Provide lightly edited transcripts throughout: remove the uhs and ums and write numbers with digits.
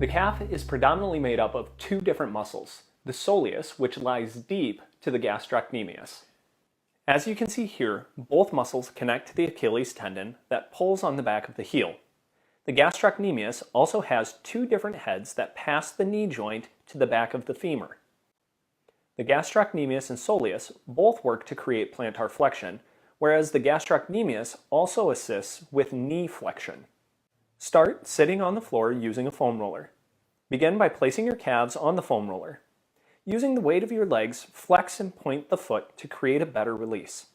The calf is predominantly made up of two different muscles, the soleus, which lies deep to the gastrocnemius. As you can see here, both muscles connect to the Achilles tendon that pulls on the back of the heel. The gastrocnemius also has two different heads that pass the knee joint to the back of the femur. The gastrocnemius and soleus both work to create plantar flexion, whereas the gastrocnemius also assists with knee flexion. Start sitting on the floor using a foam roller. Begin by placing your calves on the foam roller. Using the weight of your legs, flex and point the foot to create a better release.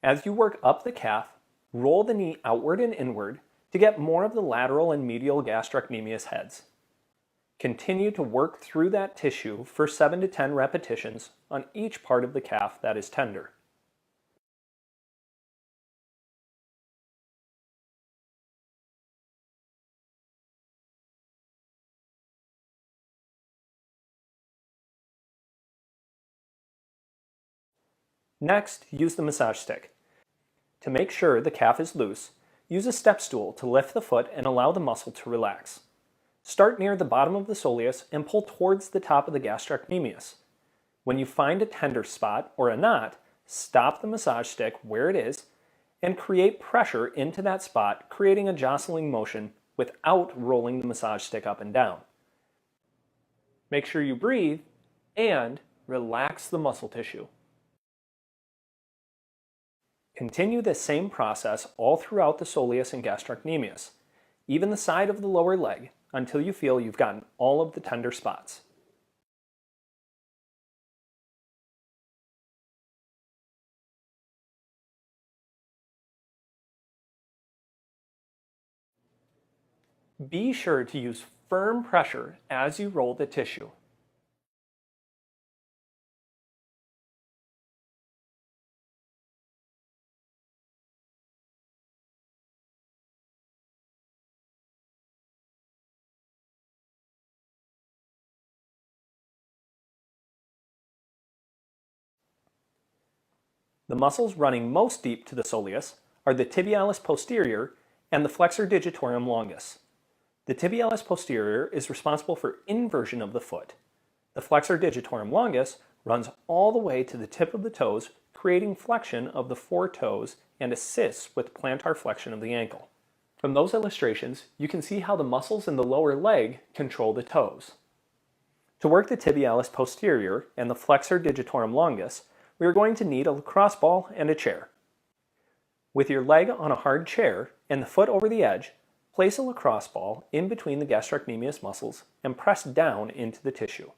As you work up the calf, roll the knee outward and inward to get more of the lateral and medial gastrocnemius heads. Continue to work through that tissue for 7 to 10 repetitions on each part of the calf that is tender. Next, use the massage stick. To make sure the calf is loose, use a step stool to lift the foot and allow the muscle to relax. Start near the bottom of the soleus and pull towards the top of the gastrocnemius. When you find a tender spot or a knot, stop the massage stick where it is and create pressure into that spot, creating a jostling motion without rolling the massage stick up and down. Make sure you breathe and relax the muscle tissue. Continue this same process all throughout the soleus and gastrocnemius, even the side of the lower leg, until you feel you've gotten all of the tender spots. Be sure to use firm pressure as you roll the tissue. The muscles running most deep to the soleus are the tibialis posterior and the flexor digitorum longus. The tibialis posterior is responsible for inversion of the foot. The flexor digitorum longus runs all the way to the tip of the toes, creating flexion of the four toes and assists with plantar flexion of the ankle. From those illustrations, you can see how the muscles in the lower leg control the toes. To work the tibialis posterior and the flexor digitorum longus, we are going to need a lacrosse ball and a chair. With your leg on a hard chair and the foot over the edge, place a lacrosse ball in between the gastrocnemius muscles and press down into the tissue.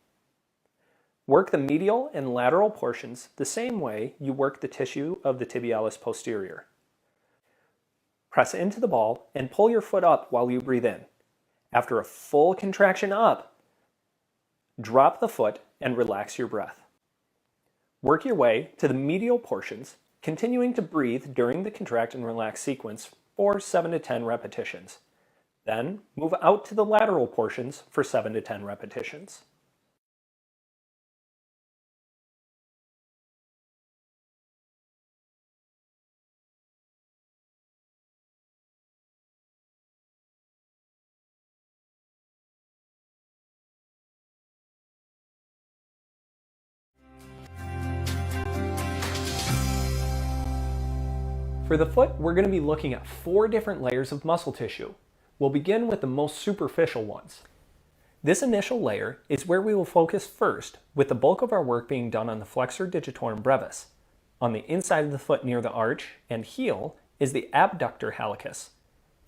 Work the medial and lateral portions the same way you work the tissue of the tibialis posterior. Press into the ball and pull your foot up while you breathe in. After a full contraction up, drop the foot and relax your breath. Work your way to the medial portions, continuing to breathe during the contract and relax sequence for 7 to 10 repetitions. Then move out to the lateral portions for 7 to 10 repetitions. For the foot, we're going to be looking at 4 different layers of muscle tissue. We'll begin with the most superficial ones. This initial layer is where we will focus first, with the bulk of our work being done on the flexor digitorum brevis. On the inside of the foot near the arch and heel is the abductor hallucis,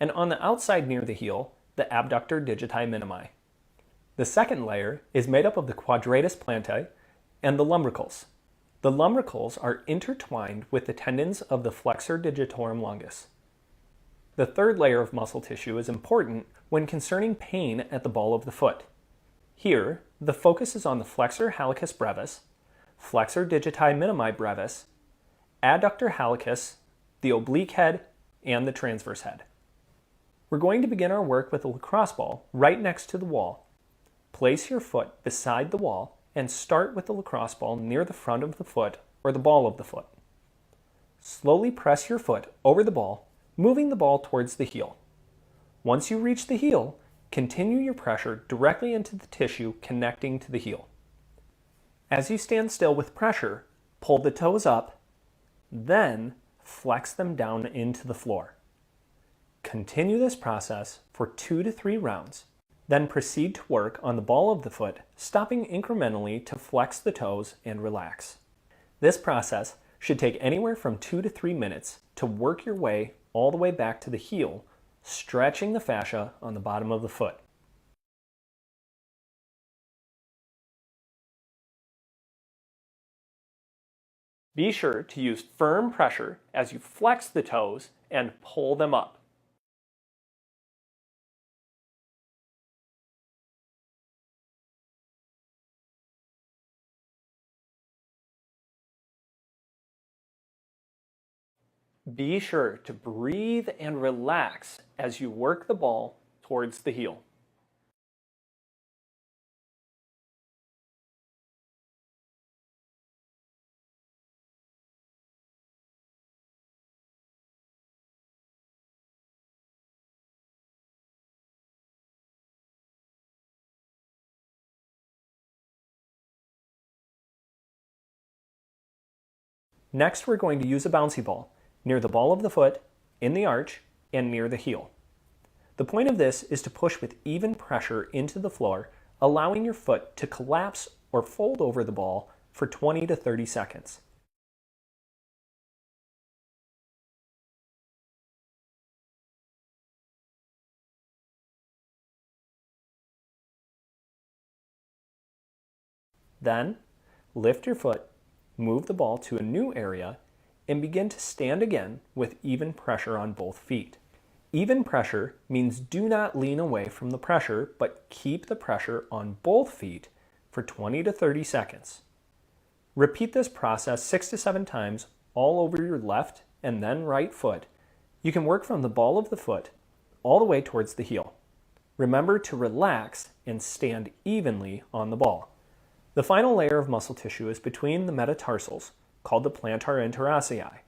and on the outside near the heel, the abductor digiti minimi. The second layer is made up of the quadratus plantae and the lumbricals. The lumbricals are intertwined with the tendons of the flexor digitorum longus. The third layer of muscle tissue is important when concerning pain at the ball of the foot. Here, the focus is on the flexor hallucis brevis, flexor digiti minimi brevis, adductor hallucis, the oblique head, and the transverse head. We're going to begin our work with a lacrosse ball right next to the wall. Place your foot beside the wall and start with the lacrosse ball near the front of the foot or the ball of the foot. Slowly press your foot over the ball, moving the ball towards the heel. Once you reach the heel, Continue your pressure directly into the tissue connecting to the heel. As you stand still with pressure, pull the toes up, then flex them down into the floor. Continue this process for 2 to 3 rounds. Then proceed to work on the ball of the foot, stopping incrementally to flex the toes and relax. This process should take anywhere from 2 to 3 minutes to work your way all the way back to the heel, stretching the fascia on the bottom of the foot. Be sure to use firm pressure as you flex the toes and pull them up. Be sure to breathe and relax as you work the ball towards the heel. Next, we're going to use a bouncy ball near the ball of the foot, in the arch, and near the heel. The point of this is to push with even pressure into the floor, allowing your foot to collapse or fold over the ball for 20 to 30 seconds. Then, lift your foot, move the ball to a new area, and begin to stand again with even pressure on both feet. Even pressure means do not lean away from the pressure, but keep the pressure on both feet for 20 to 30 seconds. Repeat this process 6 to 7 times all over your left and then right foot. You can work from the ball of the foot all the way towards the heel. Remember to relax and stand evenly on the ball. The final layer of muscle tissue is between the metatarsals, called the plantar interossei.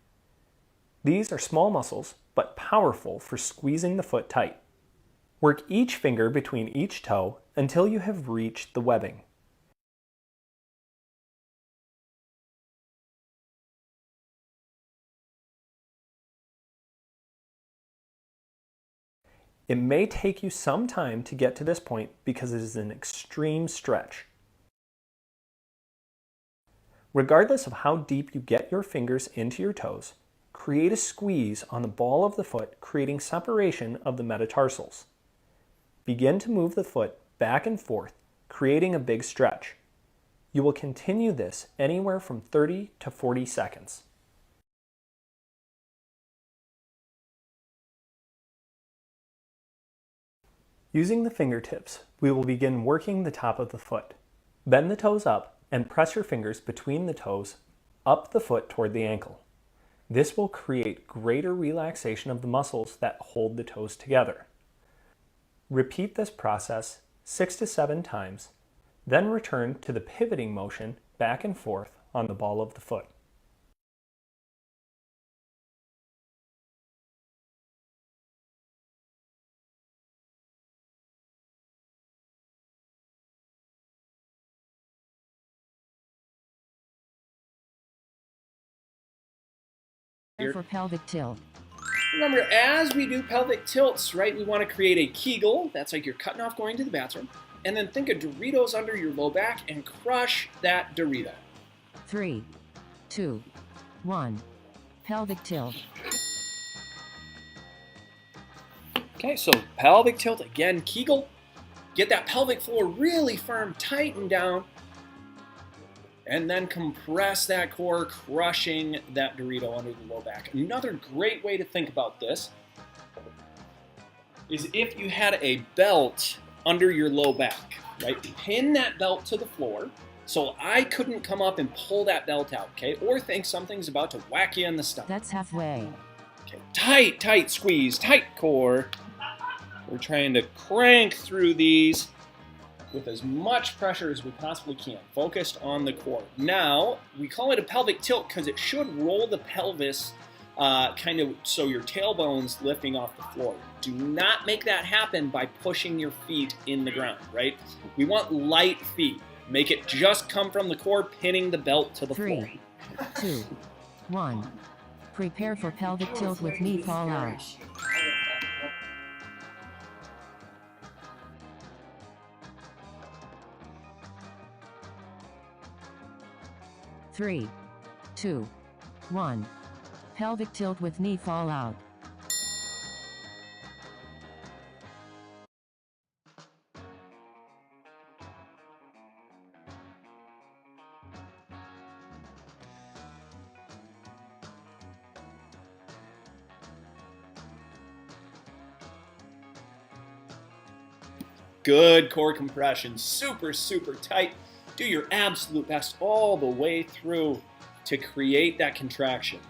These are small muscles, but powerful for squeezing the foot tight. Work each finger between each toe until you have reached the webbing. It may take you some time to get to this point because it is an extreme stretch. Regardless of how deep you get your fingers into your toes, create a squeeze on the ball of the foot, creating separation of the metatarsals. Begin to move the foot back and forth, creating a big stretch. You will continue this anywhere from 30 to 40 seconds. Using the fingertips, we will begin working the top of the foot. Bend the toes up and press your fingers between the toes up the foot toward the ankle. This will create greater relaxation of the muscles that hold the toes together. Repeat this process 6 to 7 times, then return to the pivoting motion back and forth on the ball of the foot. For pelvic tilt. Remember, as we do pelvic tilts, right, we want to create a Kegel. That's like you're cutting off going to the bathroom. And then think of Doritos under your low back and crush that Dorito. 3, 2, 1. Pelvic tilt. Okay, so pelvic tilt again, Kegel. Get that pelvic floor really firm, tighten down. And then compress that core, crushing that Dorito under the low back. Another great way to think about this is if you had a belt under your low back, right? Pin that belt to the floor so I couldn't come up and pull that belt out, okay? Or think something's about to whack you in the stomach. That's halfway. Okay, tight, tight squeeze, tight core. We're trying to crank through these with as much pressure as we possibly can, focused on the core. Now, we call it a pelvic tilt because it should roll the pelvis kind of so your tailbone's lifting off the floor. Do not make that happen by pushing your feet in the ground, right? We want light feet. Make it just come from the core, pinning the belt to the floor. 3, 2, 1. Prepare for pelvic tilt with knee fall out. 3, 2, 1. Pelvic tilt with knee fall out. Good core compression, super, super tight. Do your absolute best all the way through to create that contraction.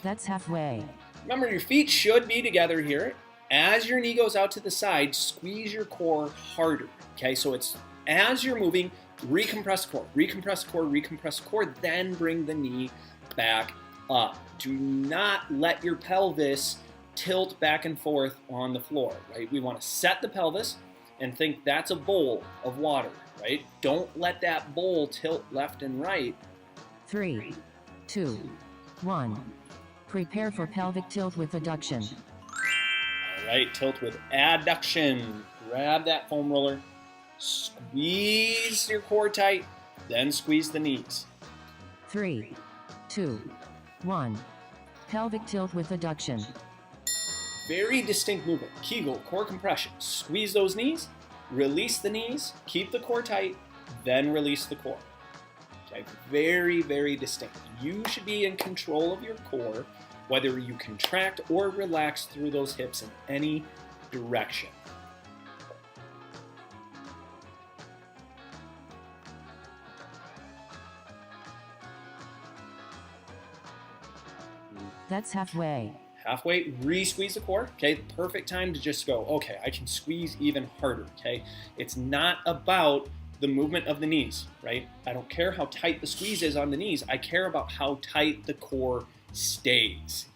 That's halfway. Remember, your feet should be together here. As your knee goes out to the side, squeeze your core harder. Okay, so it's as you're moving, recompress the core, recompress the core, recompress the core, then bring the knee back up. Do not let your pelvis tilt back and forth on the floor, right? We want to set the pelvis and think that's a bowl of water, right? Don't let that bowl tilt left and right. 3, 2, 1. Prepare for pelvic tilt with adduction. All right, tilt with adduction. Grab that foam roller, squeeze your core tight, then squeeze the knees. 3, 2, 1. Pelvic tilt with adduction. Very distinct movement. Kegel, core compression. Squeeze those knees, release the knees, keep the core tight, then release the core. Okay, very, very distinct. You should be in control of your core, whether you contract or relax through those hips in any direction. That's halfway. Halfway, re-squeeze the core. Okay, perfect time to just go, okay, I can squeeze even harder, okay? It's not about the movement of the knees, right? I don't care how tight the squeeze is on the knees. I care about how tight the core stays.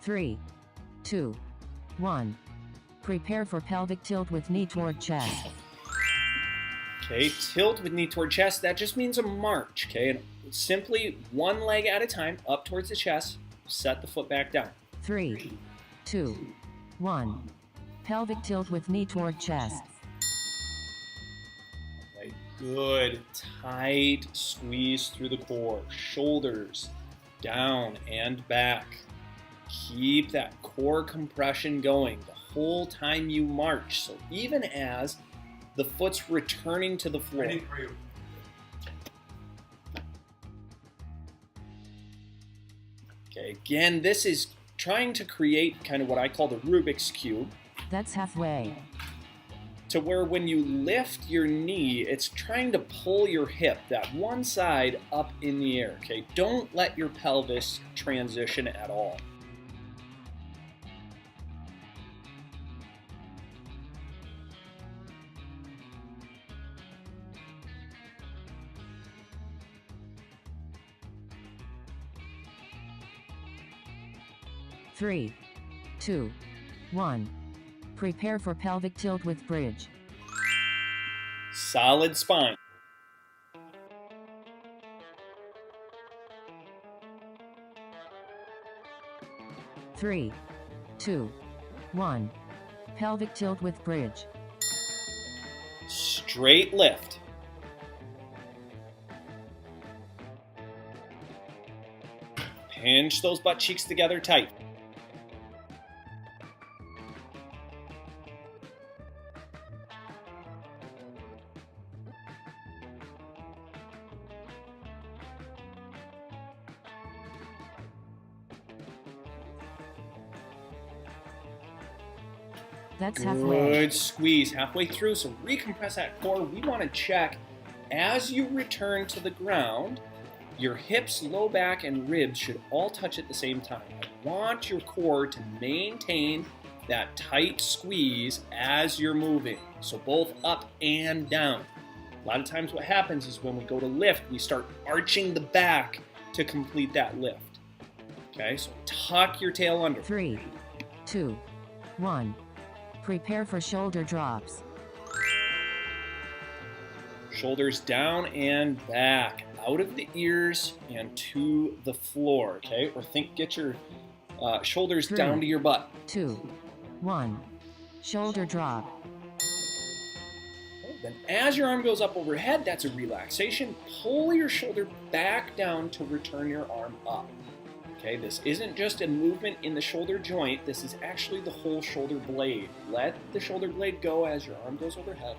Three, 2, 1. Prepare for pelvic tilt with knee toward chest. Okay, tilt with knee toward chest. That just means a march, okay? And simply one leg at a time, up towards the chest, set the foot back down. 3, 2, 1. Pelvic tilt with knee toward chest. Right, good, tight squeeze through the core. Shoulders down and back. Keep that core compression going the whole time you march. So even as the foot's returning to the floor. Okay, again, this is trying to create kind of what I call the Rubik's Cube, That's halfway. to where when you lift your knee, it's trying to pull your hip, that one side, up in the air. Okay, don't let your pelvis transition at all. Three, 2, 1. Prepare for pelvic tilt with bridge. Solid spine. Three, 2, 1. Pelvic tilt with bridge. Straight lift. Pinch those butt cheeks together tight. That's halfway. Good squeeze halfway through. So recompress that core. We want to check as you return to the ground, your hips, low back, and ribs should all touch at the same time. I want your core to maintain that tight squeeze as you're moving. So both up and down. A lot of times what happens is when we go to lift, we start arching the back to complete that lift. Okay, so tuck your tail under. 3, 2, 1. Prepare for shoulder drops. Shoulders down and back, out of the ears and to the floor, okay? Or get your shoulders 3, down to your butt. 2, 1. Shoulder drop. Okay, then as your arm goes up overhead, that's a relaxation. Pull your shoulder back down to return your arm up. Okay, this isn't just a movement in the shoulder joint, this is actually the whole shoulder blade. Let the shoulder blade go as your arm goes overhead.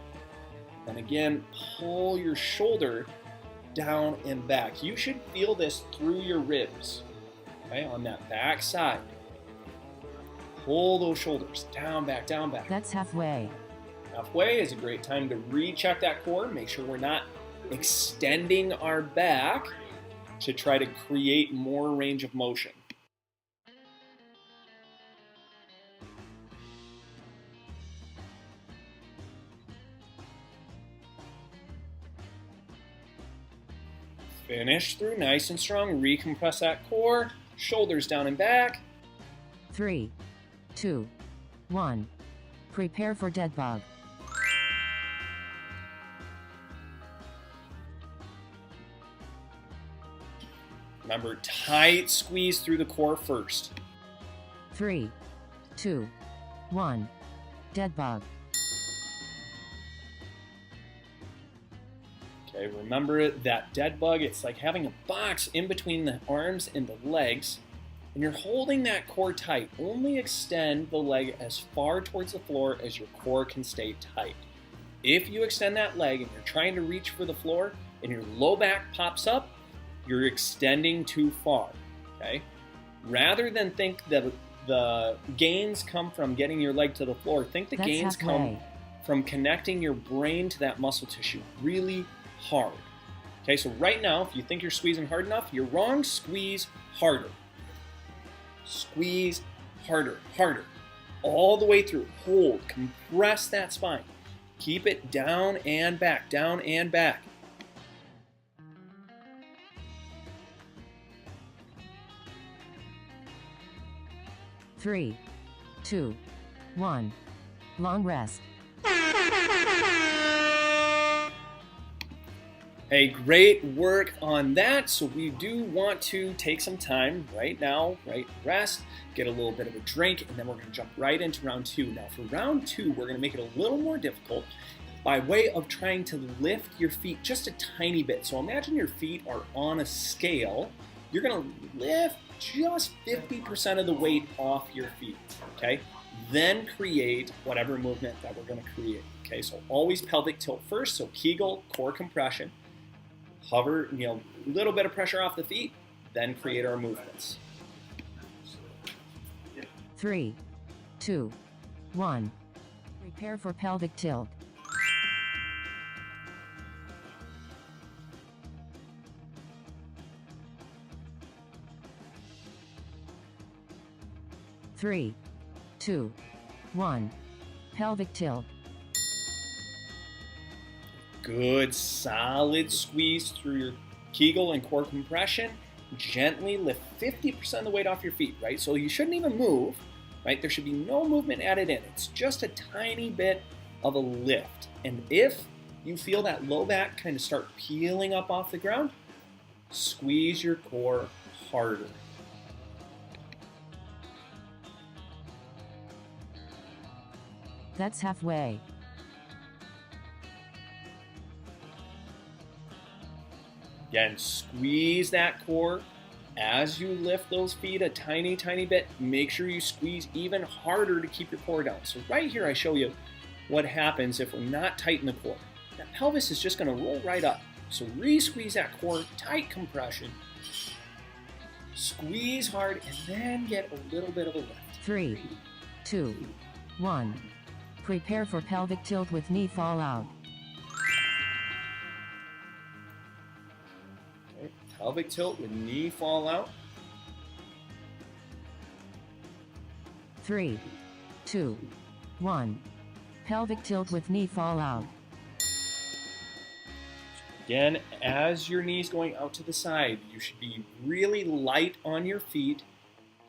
And again, pull your shoulder down and back. You should feel this through your ribs, okay, on that back side. Pull those shoulders down, back, down, back. That's halfway. Halfway is a great time to recheck that core. Make sure we're not extending our back to try to create more range of motion. Finish through nice and strong. Recompress that core. Shoulders down and back. 3, 2, 1. Prepare for dead bug. Remember, tight squeeze through the core first. 3, 2, 1. Dead bug. Okay, remember that dead bug, it's like having a box in between the arms and the legs, and you're holding that core tight. Only extend the leg as far towards the floor as your core can stay tight. If you extend that leg and you're trying to reach for the floor and your low back pops up, you're extending too far, okay? Rather than think that the gains come from getting your leg to the floor, think the That's gains come halfway. from connecting your brain to that muscle tissue really hard. Okay, so right now, if you think you're squeezing hard enough, you're wrong. Squeeze harder. Squeeze harder, harder. All the way through. Hold, compress that spine. Keep it down and back, down and back. Three, 2, 1. Long rest. Hey, great work on that. So we do want to take some time right now, right? Rest, get a little bit of a drink, and then we're gonna jump right into round two. Now for round two, we're gonna make it a little more difficult by way of trying to lift your feet just a tiny bit. So imagine your feet are on a scale. You're gonna lift just 50% of the weight off your feet, okay? Then create whatever movement that we're gonna create, okay? So always pelvic tilt first, so Kegel, core compression. Hover, a little bit of pressure off the feet, then create our movements. 3, 2, 1. Prepare for pelvic tilt. Three, 2, 1. Pelvic tilt. Good, solid squeeze through your Kegel and core compression. Gently lift 50% of the weight off your feet, right? So you shouldn't even move, right? There should be no movement added in. It's just a tiny bit of a lift. And if you feel that low back kind of start peeling up off the ground, squeeze your core harder. That's halfway. Again, squeeze that core as you lift those feet a tiny, tiny bit. Make sure you squeeze even harder to keep your core down. So right here, I show you what happens if we're not tight in the core. That pelvis is just gonna roll right up. So re-squeeze that core, tight compression. Squeeze hard and then get a little bit of a lift. 3, 2, 1. Prepare for pelvic tilt with knee fall out. Okay. Pelvic tilt with knee fall out. 3, 2, 1. Pelvic tilt with knee fall out. Again, as your knee's going out to the side, you should be really light on your feet,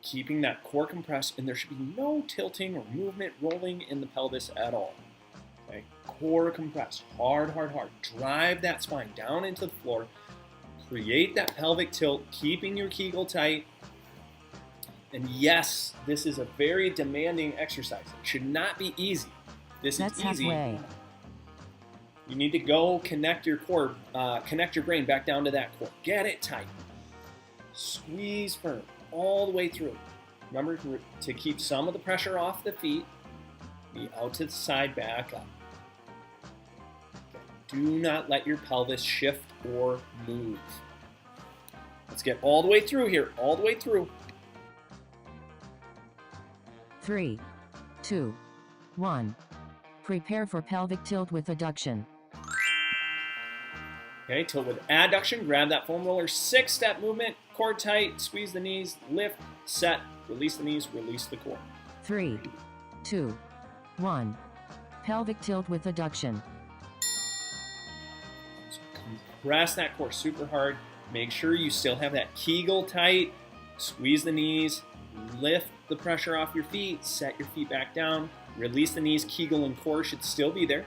keeping that core compressed, and there should be no tilting or movement rolling in the pelvis at all. Okay? Core compressed, hard, hard, hard. Drive that spine down into the floor. Create that pelvic tilt, keeping your Kegel tight. And yes, this is a very demanding exercise. It should not be easy. This That's is easy. halfway. You need to go connect your core, connect your brain back down to that core. Get it tight. Squeeze firm all the way through. Remember to keep some of the pressure off the feet. Be out to the side, back up. Okay. Do not let your pelvis shift or move. Let's get all the way through here, all the way through. 3, 2, 1. Prepare for pelvic tilt with adduction. Okay, tilt with adduction, grab that foam roller, 6-step movement, core tight, squeeze the knees, lift, set, release the knees, release the core. 3, 2, 1. Pelvic tilt with adduction. So compress that core super hard. Make sure you still have that Kegel tight. Squeeze the knees, lift the pressure off your feet, set your feet back down, release the knees, Kegel and core should still be there.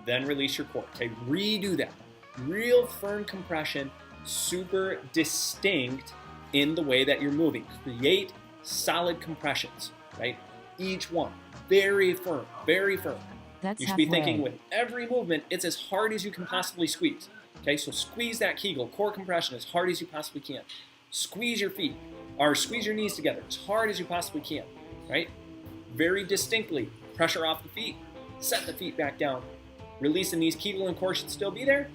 Then release your core. Okay, redo that. Real firm compression, super distinct in the way that you're moving. Create solid compressions, right? Each one, very firm, very firm. That's You should be halfway. thinking with every movement, it's as hard as you can possibly squeeze. Okay, so squeeze that Kegel, core compression as hard as you possibly can. Squeeze your feet, or squeeze your knees together as hard as you possibly can, right? Very distinctly, pressure off the feet, set the feet back down, release the knees, Kegel and core should still be there,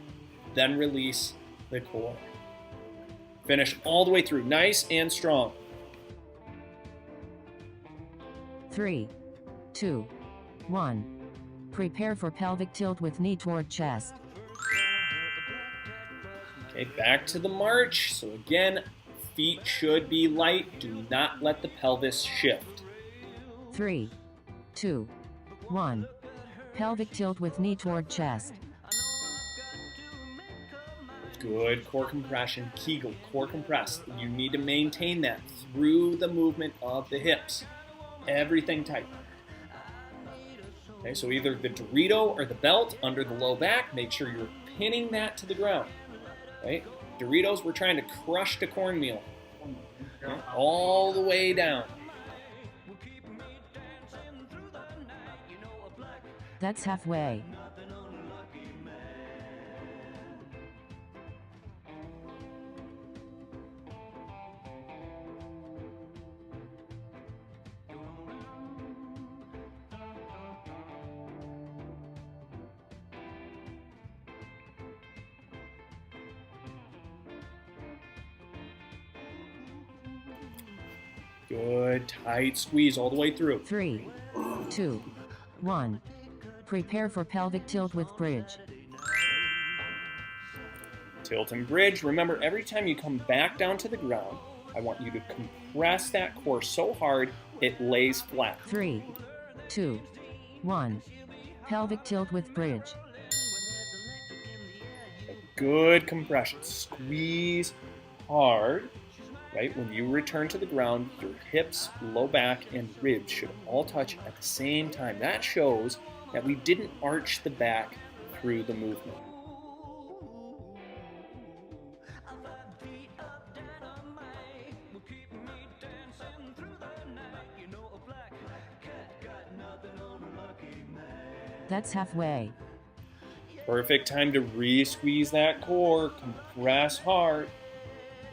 then release the core. Finish all the way through, nice and strong. 3, 2, 1. Prepare for pelvic tilt with knee toward chest. Okay, back to the march. So again, feet should be light. Do not let the pelvis shift. 3, 2, 1. Pelvic tilt with knee toward chest. Good core compression, Kegel, core compressed. You need to maintain that through the movement of the hips. Everything tight. Okay, so either the Dorito or the belt under the low back, make sure you're pinning that to the ground. Right? Doritos, we're trying to crush the cornmeal. Okay, all the way down. That's halfway. Good, tight squeeze all the way through. 3, 2, 1. Prepare for pelvic tilt with bridge. Tilt and bridge. Remember, every time you come back down to the ground, I want you to compress that core so hard it lays flat. 3, 2, 1. Pelvic tilt with bridge. Good compression. Squeeze hard. Right? When you return to the ground, your hips, low back, and ribs should all touch at the same time. That shows that we didn't arch the back through the movement. That's halfway. Perfect time to re-squeeze that core. Compress hard.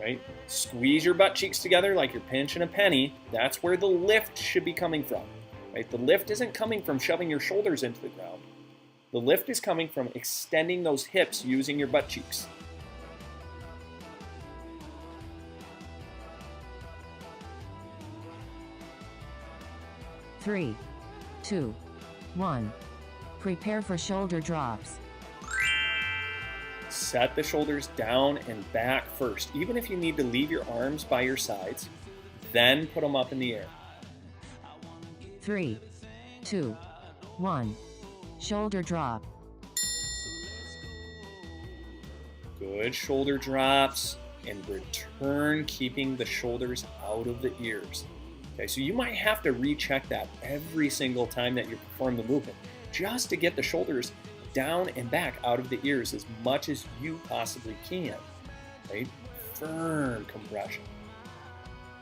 Right? Squeeze your butt cheeks together like you're pinching a penny. That's where the lift should be coming from. Right? The lift isn't coming from shoving your shoulders into the ground. The lift is coming from extending those hips using your butt cheeks. Three, 2, 1. Prepare for shoulder drops. Set the shoulders down and back first. Even if you need to leave your arms by your sides, then put them up in the air. 3, 2, 1. Shoulder drop. Good shoulder drops and return, keeping the shoulders out of the ears. Okay, so you might have to recheck that every single time that you perform the movement, just to get the shoulders down and back out of the ears as much as you possibly can. Right? Firm compression.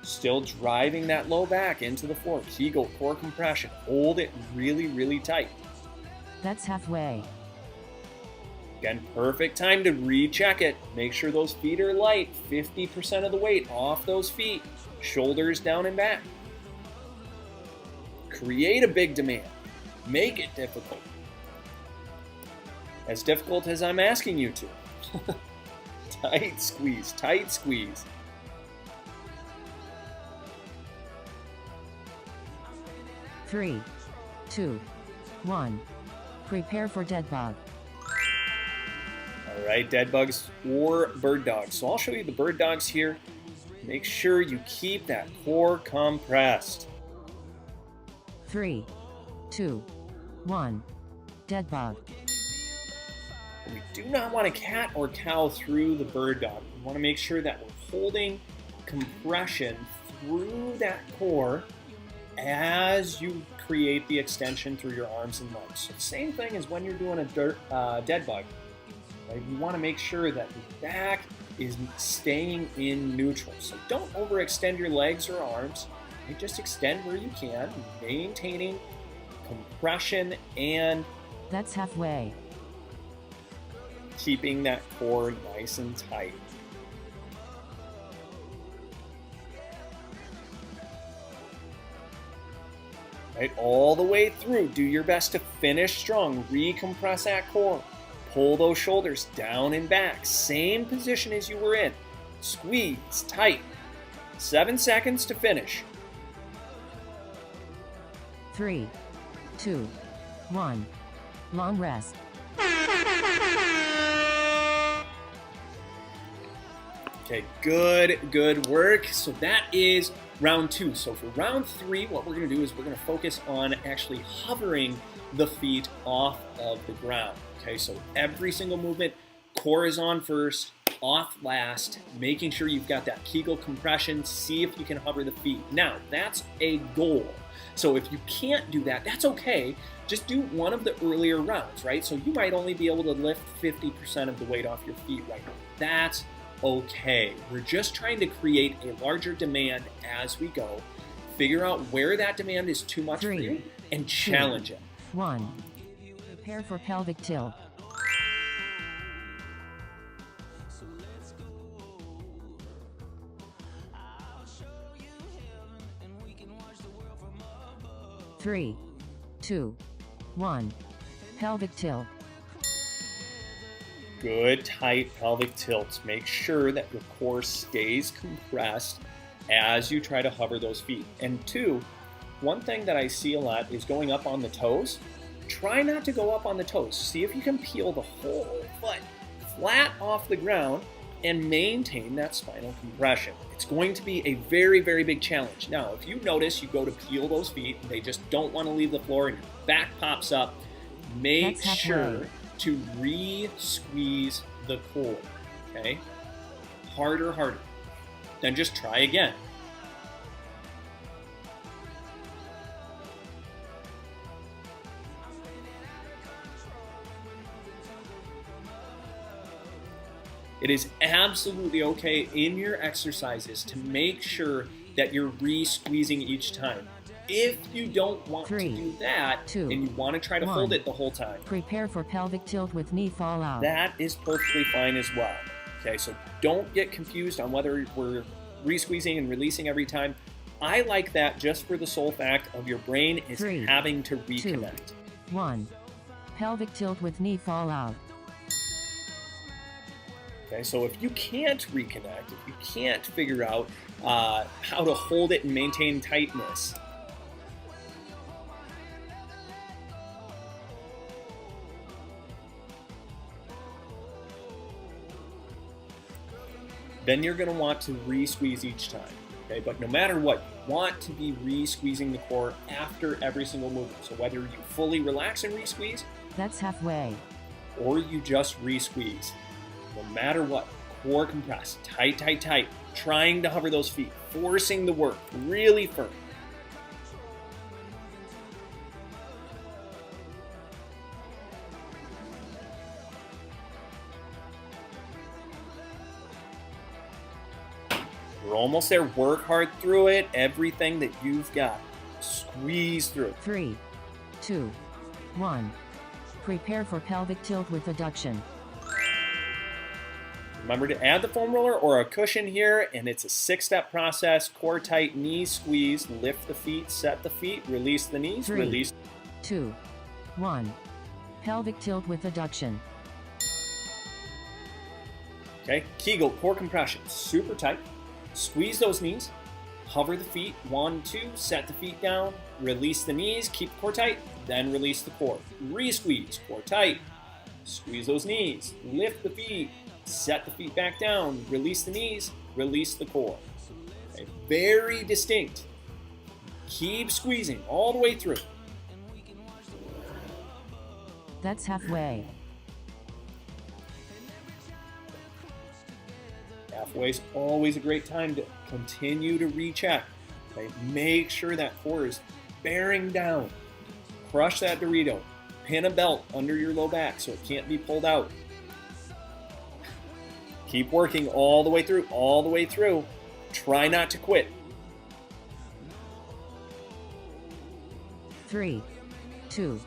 Still driving that low back into the floor. Kegel core compression. Hold it really, really tight. That's halfway. Again, perfect time to recheck it. Make sure those feet are light. 50% of the weight off those feet. Shoulders down and back. Create a big demand. Make it difficult. As difficult as I'm asking you to. Tight squeeze, tight squeeze. Three, 2, 1. Prepare for dead bug. All right, dead bugs or bird dogs. So I'll show you the bird dogs here. Make sure you keep that core compressed. 3, 2, 1. Dead bug. We do not want to cat or cow through the bird dog. We want to make sure that we're holding compression through that core as you create the extension through your arms and legs. So same thing as when you're doing a dead bug. Right? You want to make sure that the back is staying in neutral. So don't overextend your legs or arms. Right? Just extend where you can, maintaining compression and That's halfway. keeping that core nice and tight. Right, all the way through. Do your best to finish strong. Recompress that core. Pull those shoulders down and back. Same position as you were in. Squeeze tight. 7 seconds to finish. 3, 2, 1. Long rest. Okay, good work. So that is round 2. So for round 3, what we're going to do is we're going to focus on actually hovering the feet off of the ground. Okay, so every single movement, core is on first, off last, making sure you've got that Kegel compression. See if you can hover the feet. Now, that's a goal. So if you can't do that, that's okay. Just do one of the earlier rounds, right? So you might only be able to lift 50% of the weight off your feet right now. That's okay. We're just trying to create a larger demand as we go. Figure out where that demand is too much for 3, you and challenge it. 1. Prepare for pelvic tilt. Three, 2, 1. Pelvic tilt. Good tight pelvic tilts. Make sure that your core stays compressed as you try to hover those feet. And 2, one thing that I see a lot is going up on the toes. Try not to go up on the toes. See if you can peel the whole foot flat off the ground and maintain that spinal compression. It's going to be a very, very big challenge. Now, if you notice you go to peel those feet and they just don't want to leave the floor and your back pops up, make That's halfway. sure to re-squeeze the core, okay? Harder. Then just try again. It is absolutely okay in your exercises to make sure that you're re-squeezing each time. If you don't want 3, to do that 2, and you want to try to 1. hold it the whole time, Prepare for pelvic tilt with knee fall out. that is perfectly fine as well. Okay, so don't get confused on whether we're re-squeezing and releasing every time. I like that just for the sole fact of your brain is 3, having to 2, reconnect. 1. Pelvic tilt with knee fall out. Okay, so if you can't reconnect, if you can't figure out how to hold it and maintain tightness, then you're going to want to re-squeeze each time. Okay, but no matter what, you want to be re-squeezing the core after every single movement. So whether you fully relax and re-squeeze, That's halfway. or you just re-squeeze, no matter what, core compress, tight, tight, tight, trying to hover those feet, forcing the work really firm. You're almost there. Work hard through it. Everything that you've got. Squeeze through. 3, 2, 1. Prepare for pelvic tilt with adduction. Remember to add the foam roller or a cushion here, and it's a 6-step process. Core tight, knees squeeze, lift the feet, set the feet, release the knees, 3, release. 2, 1. Pelvic tilt with adduction. Okay, Kegel, core compression, super tight. Squeeze those knees, hover the feet, 1, 2, set the feet down, release the knees, keep the core tight, then release the core. Re-squeeze, core tight, squeeze those knees, lift the feet, set the feet back down, release the knees, release the core. Okay, very distinct. Keep squeezing all the way through. That's halfway. Halfway is always a great time to continue to recheck. Okay? Make sure that core is bearing down. Crush that Dorito. Pin a belt under your low back so it can't be pulled out. Keep working all the way through, all the way through. Try not to quit. 3, 2,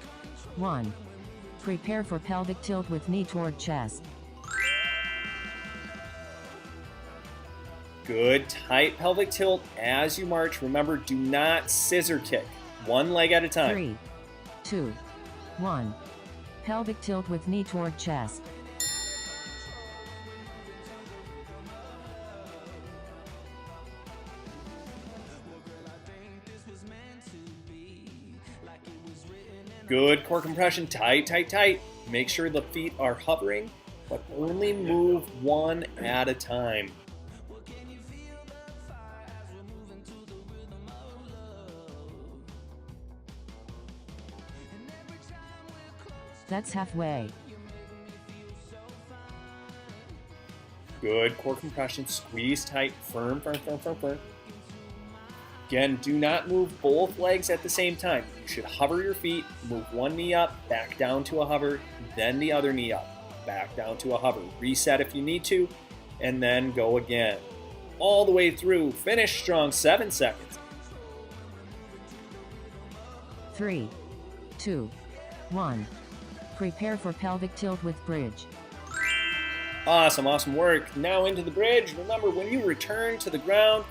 1. Prepare for pelvic tilt with knee toward chest. Good, tight pelvic tilt as you march. Remember, do not scissor kick. One leg at a time. 3, 2, 1. Pelvic tilt with knee toward chest. Good core compression, tight, tight, tight. Make sure the feet are hovering, but only move one at a time. That's halfway. Good core compression, squeeze tight, firm, firm, firm, firm, firm. Again, do not move both legs at the same time. You should hover your feet, move one knee up, back down to a hover, then the other knee up, back down to a hover. Reset if you need to, and then go again. All the way through, finish strong, 7 seconds. 3, 2, 1. Prepare for pelvic tilt with bridge. Awesome, awesome work. Now into the bridge. Remember, when you return to the ground,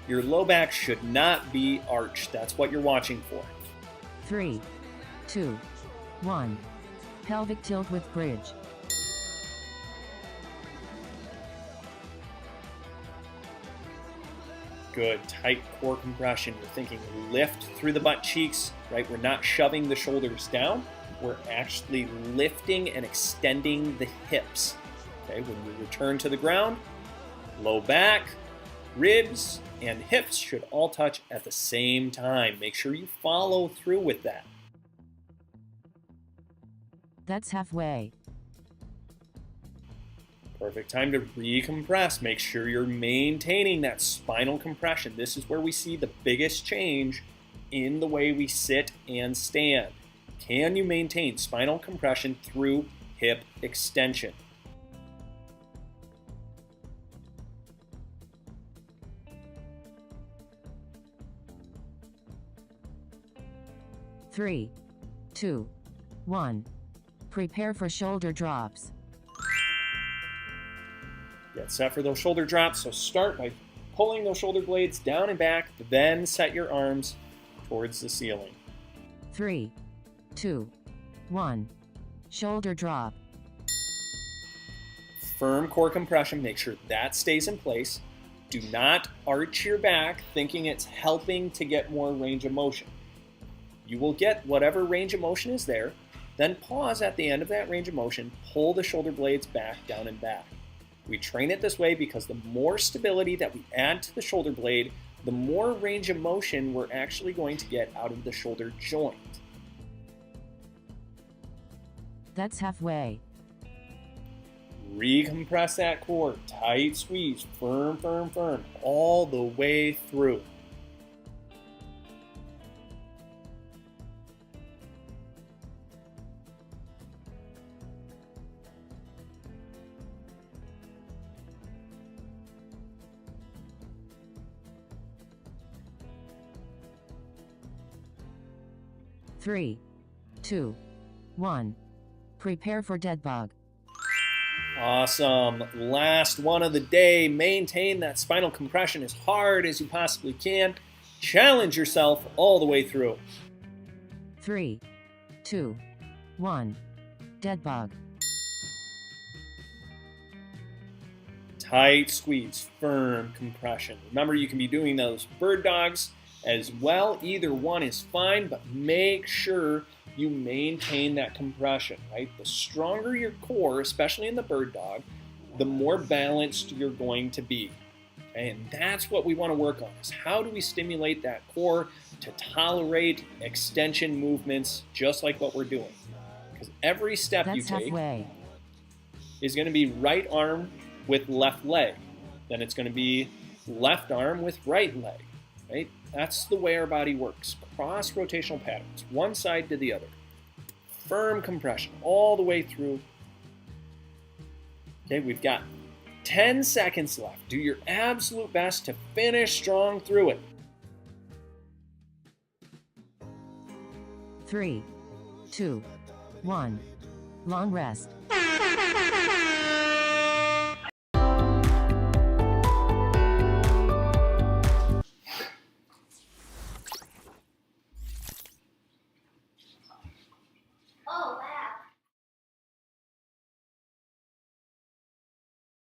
your low back should not be arched. That's what you're watching for. 3, 2, 1. Pelvic tilt with bridge. Good, tight core compression. You're thinking lift through the butt cheeks, right? We're not shoving the shoulders down. We're actually lifting and extending the hips. Okay, when you return to the ground, low back, ribs, and hips should all touch at the same time. Make sure you follow through with that. That's halfway. Perfect time to recompress. Make sure you're maintaining that spinal compression. This is where we see the biggest change in the way we sit and stand. Can you maintain spinal compression through hip extension? Three, 2, 1. Prepare for shoulder drops. Get set for those shoulder drops. So start by pulling those shoulder blades down and back, then set your arms towards the ceiling. 3, 2, 1. Shoulder drop. Firm core compression. Make sure that stays in place. Do not arch your back thinking it's helping to get more range of motion. You will get whatever range of motion is there, then pause at the end of that range of motion, pull the shoulder blades back, down, and back. We train it this way because the more stability that we add to the shoulder blade, the more range of motion we're actually going to get out of the shoulder joint. That's halfway. Recompress that core, tight squeeze, firm, firm, firm, all the way through. Three, two, one. Prepare for dead bug. Awesome. Last one of the day. Maintain that spinal compression as hard as you possibly can. Challenge yourself all the way through. 3, 2, 1. Dead bug. Tight squeeze, firm compression. Remember, you can be doing those bird dogs as well. Either one is fine, but make sure you maintain that compression, right? The stronger your core, especially in the bird dog, the more balanced you're going to be. Okay? And that's what we want to work on, is how do we stimulate that core to tolerate extension movements just like what we're doing. Because every step you That's take halfway. is going to be right arm with left leg. Then it's going to be left arm with right leg, right? That's the way our body works. Cross rotational patterns, one side to the other. Firm compression all the way through. Okay, we've got 10 seconds left. Do your absolute best to finish strong through it. 3, 2, 1. Long rest.